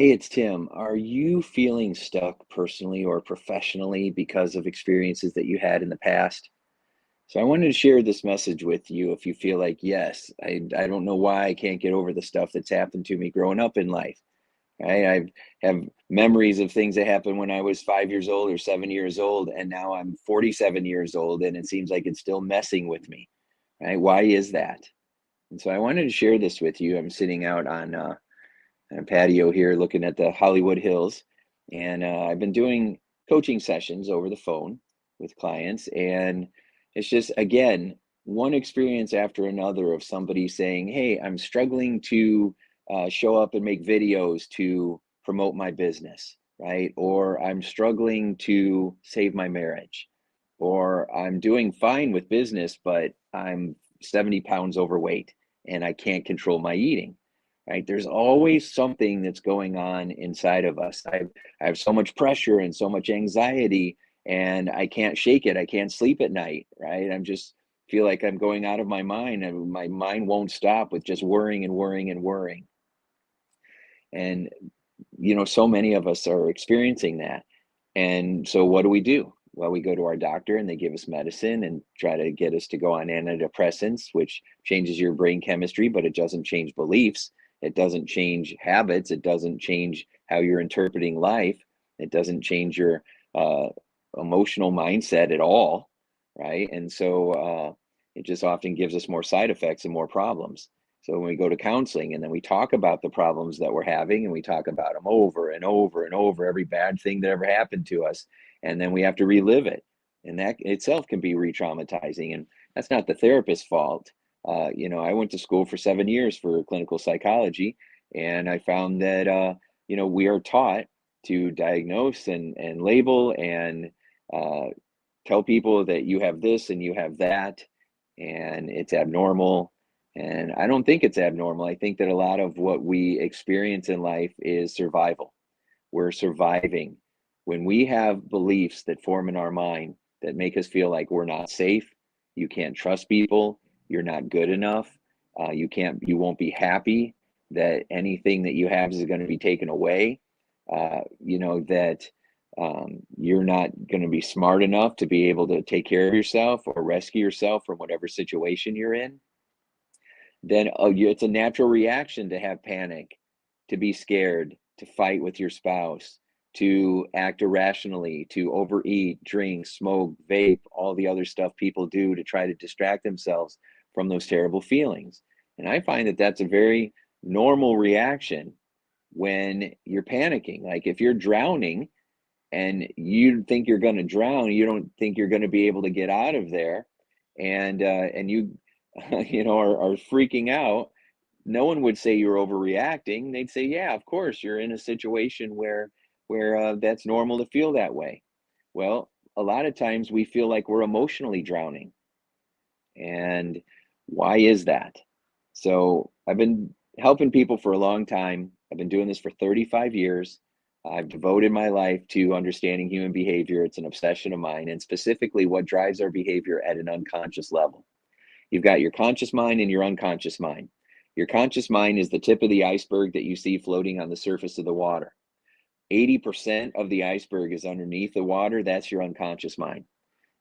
Hey, it's Tim. Are you feeling stuck personally or professionally because of experiences that you had in the past? So I wanted to share this message with you if you feel like, yes, I don't know why I can't get over the stuff that's happened to me growing up in life. Right? I have memories of things that happened when I was 5 years old or 7 years old, and now I'm 47 years old, and it seems like it's still messing with me. Right? Why is that? And so I wanted to share this with you. I'm sitting out on a patio here looking at the Hollywood Hills. And I've been doing coaching sessions over the phone with clients. And it's just, again, one experience after another of somebody saying, hey, I'm struggling to show up and make videos to promote my business, right? Or I'm struggling to save my marriage. Or I'm doing fine with business, but I'm 70 pounds overweight and I can't control my eating, right? There's always something that's going on inside of us. I have so much pressure and so much anxiety, and I can't shake it. I can't sleep at night, right? I'm just feel like I'm going out of my mind, and my mind won't stop with just worrying and worrying and worrying. And so many of us are experiencing that. And so what do? Well, we go to our doctor and they give us medicine and try to get us to go on antidepressants, which changes your brain chemistry, but it doesn't change beliefs. It doesn't change habits. It doesn't change how you're interpreting life. It doesn't change your uh, emotional mindset at all, right? And so it just often gives us more side effects and more problems. So when we go to counseling and then we talk about the problems that we're having and we talk about them over and over and over, every bad thing that ever happened to us, and then we have to relive it. And that itself can be re-traumatizing. And that's not the therapist's fault. I went to school for 7 years for clinical psychology, and I found that we are taught to diagnose and label and uh, tell people that you have this and you have that, and it's abnormal. And I don't think it's abnormal. I think that a lot of what we experience in life is survival. We're surviving. When we have beliefs that form in our mind that make us feel like we're not safe, you can't trust people, you're not good enough, you won't be happy, that anything that you have is going to be taken away, that you're not going to be smart enough to be able to take care of yourself or rescue yourself from whatever situation you're in, then it's a natural reaction to have panic, to be scared, to fight with your spouse, to act irrationally, to overeat, drink, smoke, vape, all the other stuff people do to try to distract themselves from those terrible feelings. And I find that that's a very normal reaction when you're panicking. Like if you're drowning and you think you're going to drown, you don't think you're going to be able to get out of there, and you are freaking out. No one would say you're overreacting. They'd say, yeah, of course you're in a situation where that's normal to feel that way. Well, a lot of times we feel like we're emotionally drowning. And why is that? So I've been helping people for a long time. I've been doing this for 35 years. I've devoted my life to understanding human behavior. It's an obsession of mine, and specifically what drives our behavior at an unconscious level. You've got your conscious mind and your unconscious mind. Your conscious mind is the tip of the iceberg that you see floating on the surface of the water. 80% of the iceberg is underneath the water. That's your unconscious mind.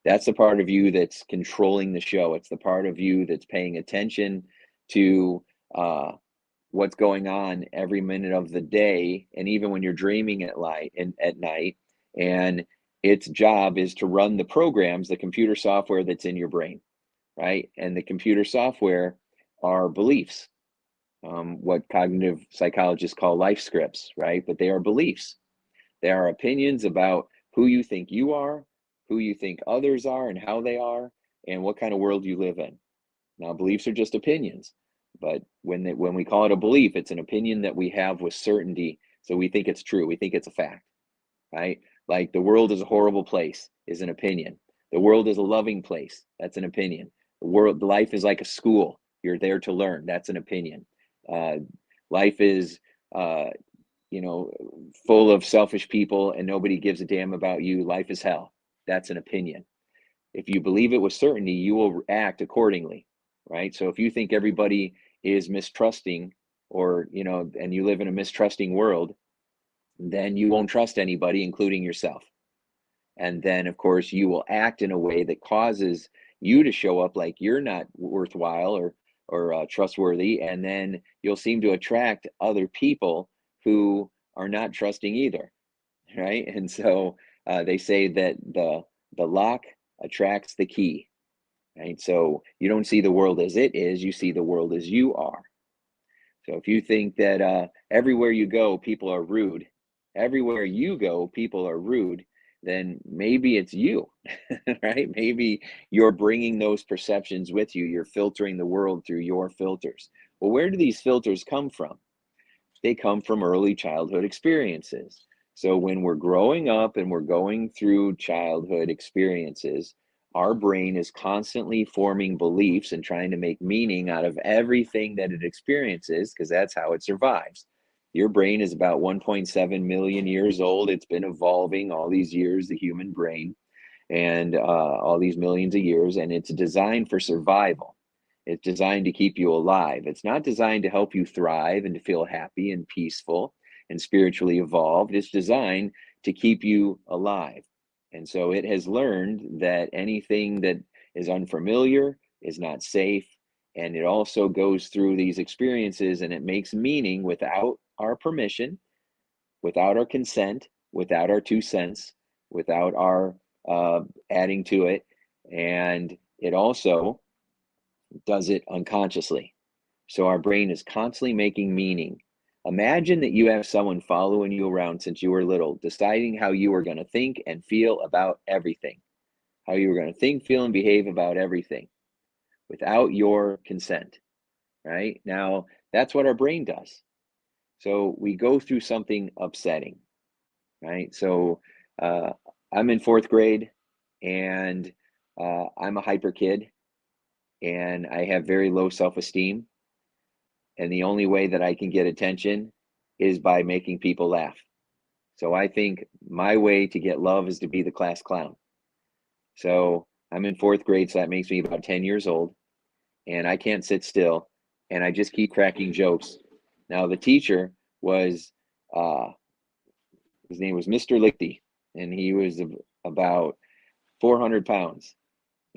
That's the part of you that's controlling the show. It's the part of you that's paying attention to what's going on every minute of the day, and even when you're dreaming at night. And its job is to run the programs, the computer software that's in your brain, right? And the computer software are beliefs, what cognitive psychologists call life scripts, right? But they are beliefs. They are opinions about who you think you are, who you think others are, and how they are, and what kind of world you live in. Now, beliefs are just opinions, but when we call it a belief, it's an opinion that we have with certainty. So we think it's true. We think it's a fact, right? Like the world is a horrible place is an opinion. The world is a loving place. That's an opinion. Life is like a school. You're there to learn. That's an opinion. Uh, Life is, uh, full of selfish people and nobody gives a damn about you. Life is hell. That's an opinion. If you believe it with certainty, you will act accordingly, right? So if you think everybody is mistrusting, or and you live in a mistrusting world, then you won't trust anybody, including yourself. And then, of course, you will act in a way that causes you to show up like you're not worthwhile or trustworthy, and then you'll seem to attract other people who are not trusting either, right? And so they say that the lock attracts the key, right? So you don't see the world as it is; you see the world as you are. So if you think that everywhere you go, people are rude, everywhere you go, people are rude, then maybe it's you, right? Maybe you're bringing those perceptions with you. You're filtering the world through your filters. Well, where do these filters come from? They come from early childhood experiences. So when we're growing up and we're going through childhood experiences, our brain is constantly forming beliefs and trying to make meaning out of everything that it experiences because that's how it survives. Your brain is about 1.7 million years old. It's been evolving all these years, the human brain, and all these millions of years, and it's designed for survival. It's designed to keep you alive. It's not designed to help you thrive and to feel happy and peaceful and spiritually evolved. It's designed to keep you alive. And so it has learned that anything that is unfamiliar is not safe. And it also goes through these experiences and it makes meaning without our permission, without our consent, without our 2 cents, without our uh, adding to it. And it also does it unconsciously. So our brain is constantly making meaning. Imagine that you have someone following you around since you were little, deciding how you were going to think and feel about everything, how you were going to think, feel, and behave about everything without your consent, right? Now, that's what our brain does. So we go through something upsetting, right? So uh, I'm in fourth grade and I'm a hyper kid and I have very low self esteem. And the only way that I can get attention is by making people laugh. So I think my way to get love is to be the class clown. So I'm in fourth grade, so that makes me about 10 years old, and I can't sit still, and I just keep cracking jokes. Now the teacher was, uh, his name was Mr. Lichty, and he was about 400 pounds.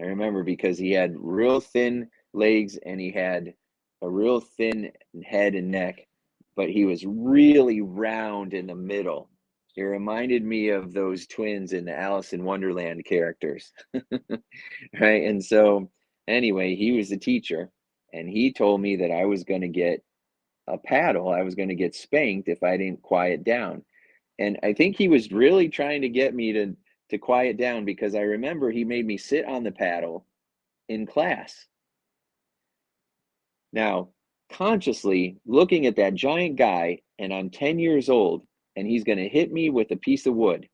I remember because he had real thin legs and he had a real thin head and neck, but he was really round in the middle. He reminded me of those twins in the Alice in Wonderland characters, right? And so, anyway, he was the teacher, and he told me that I was going to get a paddle. I was going to get spanked if I didn't quiet down. And I think he was really trying to get me to quiet down because I remember he made me sit on the paddle in class. Now, consciously looking at that giant guy, and I'm 10 years old, and he's going to hit me with a piece of wood,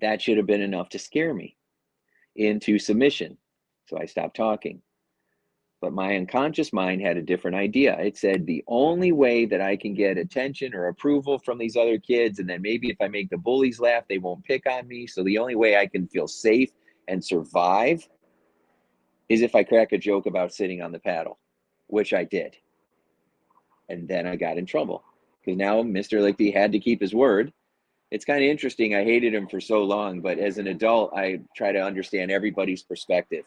that should have been enough to scare me into submission. So I stopped talking. But my unconscious mind had a different idea. It said the only way that I can get attention or approval from these other kids, and then maybe if I make the bullies laugh, they won't pick on me. So the only way I can feel safe and survive is if I crack a joke about sitting on the paddle, which I did. And then I got in trouble because now Mr. Lichty had to keep his word. It's kind of interesting. I hated him for so long, but as an adult, I try to understand everybody's perspective.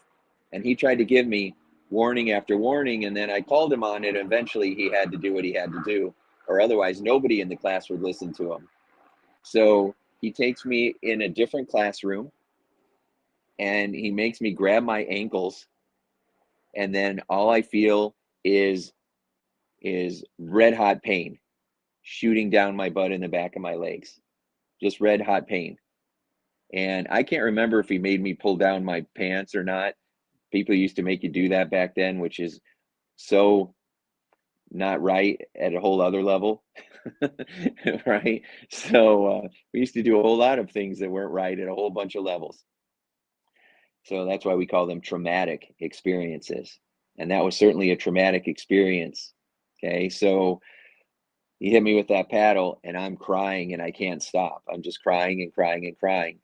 And he tried to give me warning after warning, and then I called him on it. Eventually, he had to do what he had to do, or otherwise, nobody in the class would listen to him. So he takes me in a different classroom and he makes me grab my ankles, and then all I feel is red hot pain shooting down my butt and the back of my legs, just red hot pain. And I can't remember if he made me pull down my pants or not. People used to make you do that back then, which is so not right at a whole other level. Right? So we used to do a whole lot of things that weren't right at a whole bunch of levels. So that's why we call them traumatic experiences. And that was certainly a traumatic experience. Okay. So he hit me with that paddle and I'm crying and I can't stop. I'm just crying and crying and crying.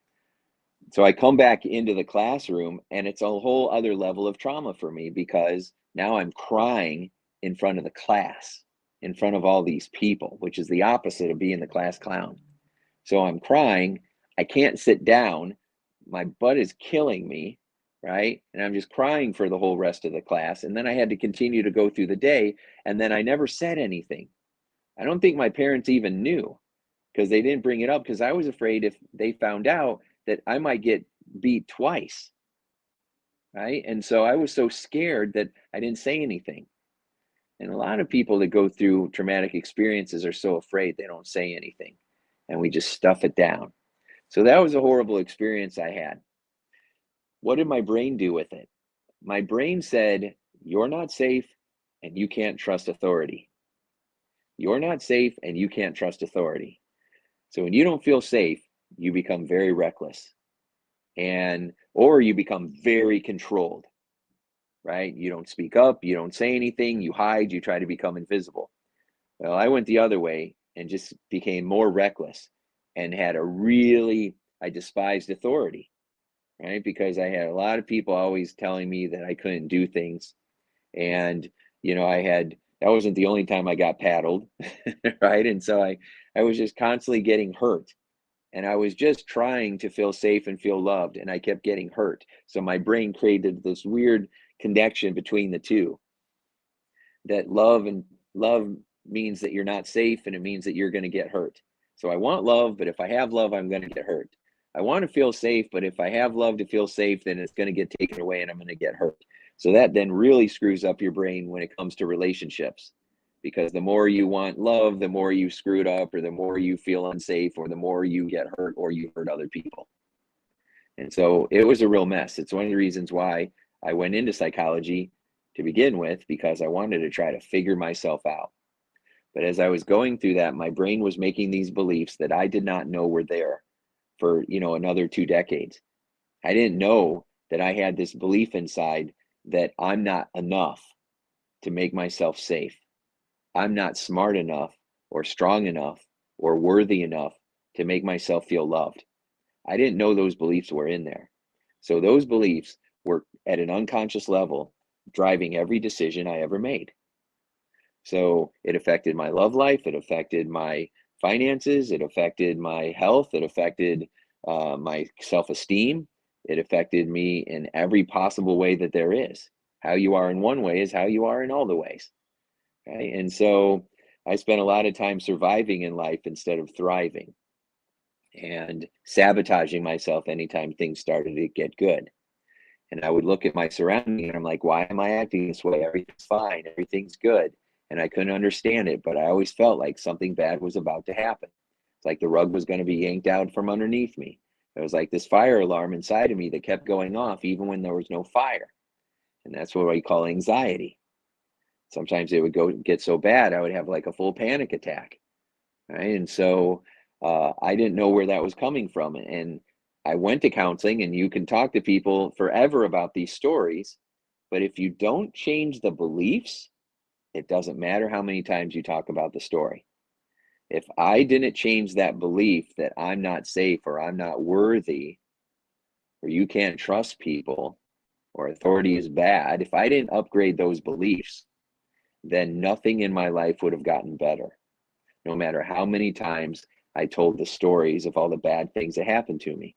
So I come back into the classroom and it's a whole other level of trauma for me because now I'm crying in front of the class. in front of all these people, which is the opposite of being the class clown. So I'm crying. I can't sit down. My butt is killing me, right? And I'm just crying for the whole rest of the class. And then I had to continue to go through the day. And then I never said anything. I don't think my parents even knew because they didn't bring it up because I was afraid if they found out that I might get beat twice, right? And so I was so scared that I didn't say anything. And a lot of people that go through traumatic experiences are so afraid they don't say anything and we just stuff it down. So that was a horrible experience I had. What did my brain do with it? My brain said, you're not safe and you can't trust authority. You're not safe and you can't trust authority. So when you don't feel safe, you become very reckless or you become very controlled, right? You don't speak up, you don't say anything, you hide, you try to become invisible. Well, I went the other way and just became more reckless and I despised authority, right? Because I had a lot of people always telling me that I couldn't do things. And, that wasn't the only time I got paddled, right? And so I was just constantly getting hurt. And I was just trying to feel safe and feel loved, and I kept getting hurt. So my brain created this weird connection between the two, that love means that you're not safe and it means that you're going to get hurt. So I want love, but if I have love, I'm going to get hurt. I want to feel safe, but if I have love to feel safe, then it's going to get taken away and I'm going to get hurt. So that then really screws up your brain when it comes to relationships, because the more you want love, the more you screw it up, or the more you feel unsafe, or the more you get hurt or you hurt other people. And so it was a real mess. It's one of the reasons why I went into psychology to begin with, because I wanted to try to figure myself out. But as I was going through that, my brain was making these beliefs that I did not know were there for, another 2 decades. I didn't know that I had this belief inside that I'm not enough to make myself safe. I'm not smart enough or strong enough or worthy enough to make myself feel loved. I didn't know those beliefs were in there. So those beliefs were at an unconscious level driving every decision I ever made. So it affected my love life, it affected my finances, it affected my health, it affected my self-esteem, it affected me in every possible way that there is. How you are in one way is how you are in all the ways. Okay? And so I spent a lot of time surviving in life instead of thriving, and sabotaging myself anytime things started to get good. And I would look at my surroundings and I'm like, why am I acting this way? Everything's fine, everything's good. And I couldn't understand it, but I always felt like something bad was about to happen. It's like the rug was going to be yanked out from underneath me. It was like this fire alarm inside of me that kept going off even when there was no fire. And that's what I call anxiety. Sometimes it would get so bad, I would have like a full panic attack. Right. And so I didn't know where that was coming from. And I went to counseling, and you can talk to people forever about these stories. But if you don't change the beliefs, it doesn't matter how many times you talk about the story. If I didn't change that belief that I'm not safe or I'm not worthy or you can't trust people or authority is bad, if I didn't upgrade those beliefs, then nothing in my life would have gotten better. No matter how many times I told the stories of all the bad things that happened to me,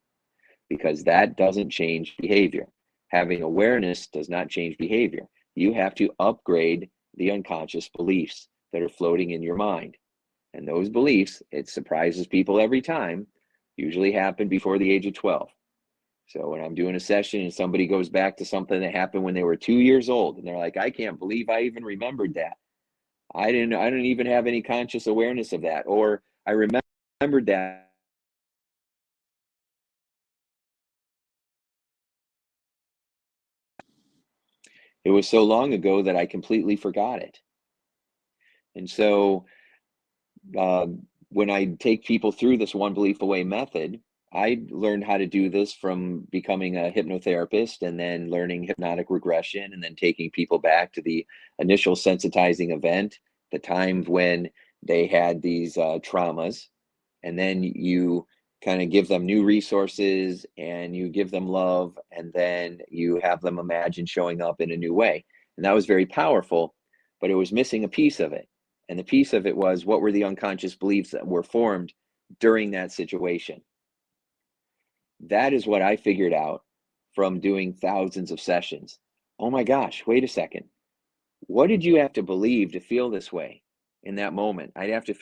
because that doesn't change behavior. Having awareness does not change behavior. You have to upgrade the unconscious beliefs that are floating in your mind. And those beliefs, it surprises people every time, usually happen before the age of 12. So when I'm doing a session and somebody goes back to something that happened when they were 2 years old, and they're like, I can't believe I even remembered that. I didn't even have any conscious awareness of that. Or I remembered that. It was so long ago that I completely forgot it. And so uh, when I take people through this one belief away method, I learned how to do this from becoming a hypnotherapist and then learning hypnotic regression and then taking people back to the initial sensitizing event, the time when they had these traumas. And then you kind of give them new resources and you give them love, and then you have them imagine showing up in a new way. And that was very powerful, but it was missing a piece of it. And the piece of it was, what were the unconscious beliefs that were formed during that situation? That is what I figured out from doing thousands of sessions. Oh my gosh, wait a second. What did you have to believe to feel this way in that moment? I'd have to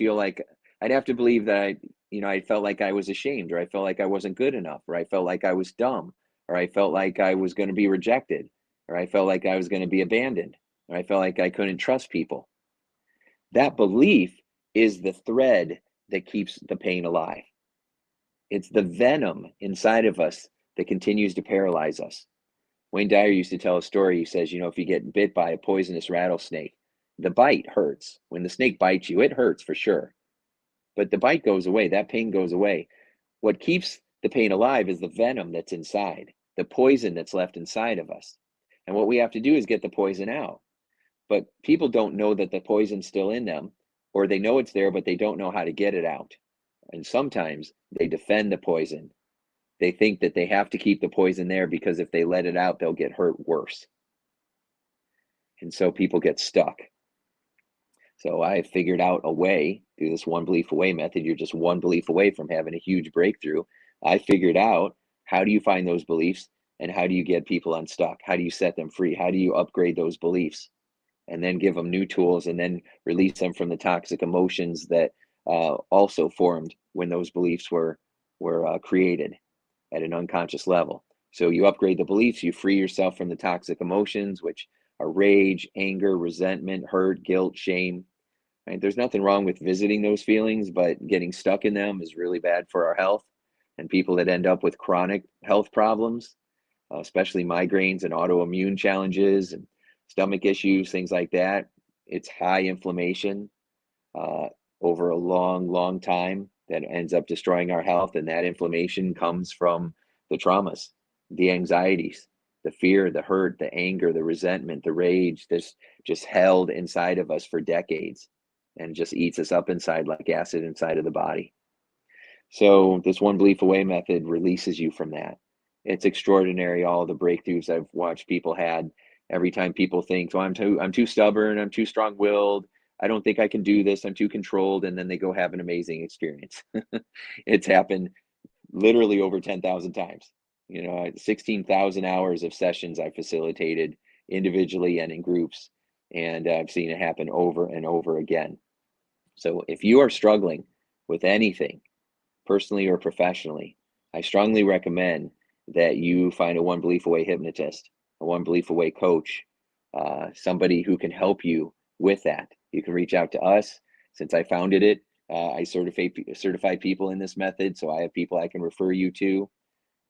believe that I felt like I was ashamed, or I felt like I wasn't good enough, or I felt like I was dumb, or I felt like I was going to be rejected, or I felt like I was going to be abandoned, or I felt like I couldn't trust people. That belief is the thread that keeps the pain alive. It's the venom inside of us that continues to paralyze us. Wayne Dyer used to tell a story. He says, if you get bit by a poisonous rattlesnake, the bite hurts. When the snake bites you, it hurts for sure. But the bite goes away, that pain goes away. What keeps the pain alive is the venom that's inside, the poison that's left inside of us. And what we have to do is get the poison out. But people don't know that the poison's still in them, or they know it's there, but they don't know how to get it out. And sometimes they defend the poison. They think that they have to keep the poison there because if they let it out, they'll get hurt worse. And so people get stuck. So I figured out a way through this one belief away method. You're just one belief away from having a huge breakthrough. I figured out, how do you find those beliefs and how do you get people unstuck? How do you set them free? How do you upgrade those beliefs and then give them new tools and then release them from the toxic emotions that also formed when those beliefs were created at an unconscious level. So you upgrade the beliefs, you free yourself from the toxic emotions, which are rage, anger, resentment, hurt, guilt, shame. Right? There's nothing wrong with visiting those feelings, but getting stuck in them is really bad for our health. And people that end up with chronic health problems, especially migraines and autoimmune challenges and stomach issues, things like that, it's high inflammation over a long, long time that ends up destroying our health. And that inflammation comes from the traumas, the anxieties, the fear, the hurt, the anger, the resentment, the rage, this just held inside of us for decades and just eats us up inside like acid inside of the body. So this one belief away method releases you from that. It's extraordinary, all the breakthroughs I've watched people had. Every time people think, oh, I'm too stubborn, I'm too strong-willed, I don't think I can do this, I'm too controlled, and then they go have an amazing experience. It's happened literally over 10,000 times. 16,000 hours of sessions I facilitated individually and in groups, and I've seen it happen over and over again. So if you are struggling with anything, personally or professionally, I strongly recommend that you find a one belief away hypnotist, a one belief away coach, somebody who can help you with that. You can reach out to us. Since I founded it, I certify people in this method, so I have people I can refer you to,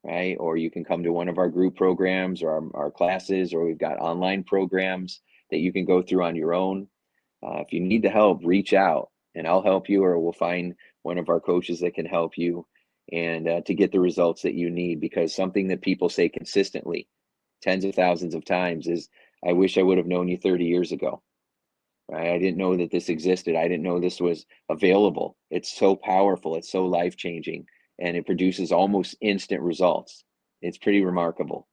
right? Or you can come to one of our group programs or our classes, or we've got online programs that you can go through on your own. If you need the help, reach out and I'll help you, or we'll find one of our coaches that can help you and to get the results that you need. Because something that people say consistently, tens of thousands of times, is, I wish I would have known you 30 years ago. Right? I didn't know that this existed. I didn't know this was available. It's so powerful. It's so life-changing, and it produces almost instant results. It's pretty remarkable.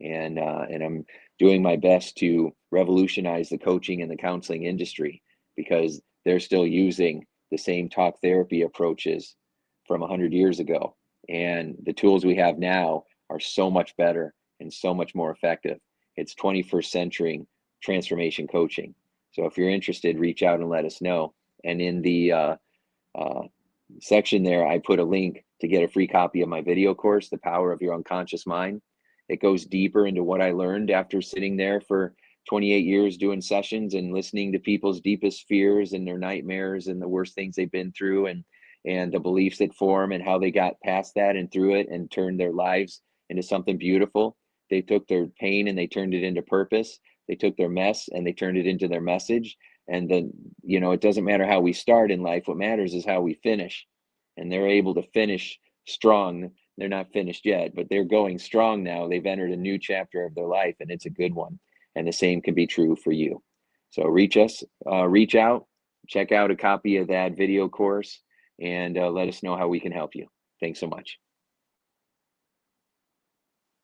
And I'm doing my best to revolutionize the coaching and the counseling industry, because they're still using the same talk therapy approaches from 100 years ago. And the tools we have now are so much better and so much more effective. It's 21st century transformation coaching. So if you're interested, reach out and let us know. And in the section there, I put a link to get a free copy of my video course, The Power of Your Unconscious Mind. It goes deeper into what I learned after sitting there for 28 years doing sessions and listening to people's deepest fears and their nightmares and the worst things they've been through, and the beliefs that form and how they got past that and through it and turned their lives into something beautiful. They took their pain and they turned it into purpose. They took their mess and they turned it into their message. And then, it doesn't matter how we start in life. What matters is how we finish. And they're able to finish strong. They're not finished yet, but they're going strong now. They've entered a new chapter of their life, and it's a good one. And the same can be true for you. So reach out, check out a copy of that video course, and let us know how we can help you. Thanks so much.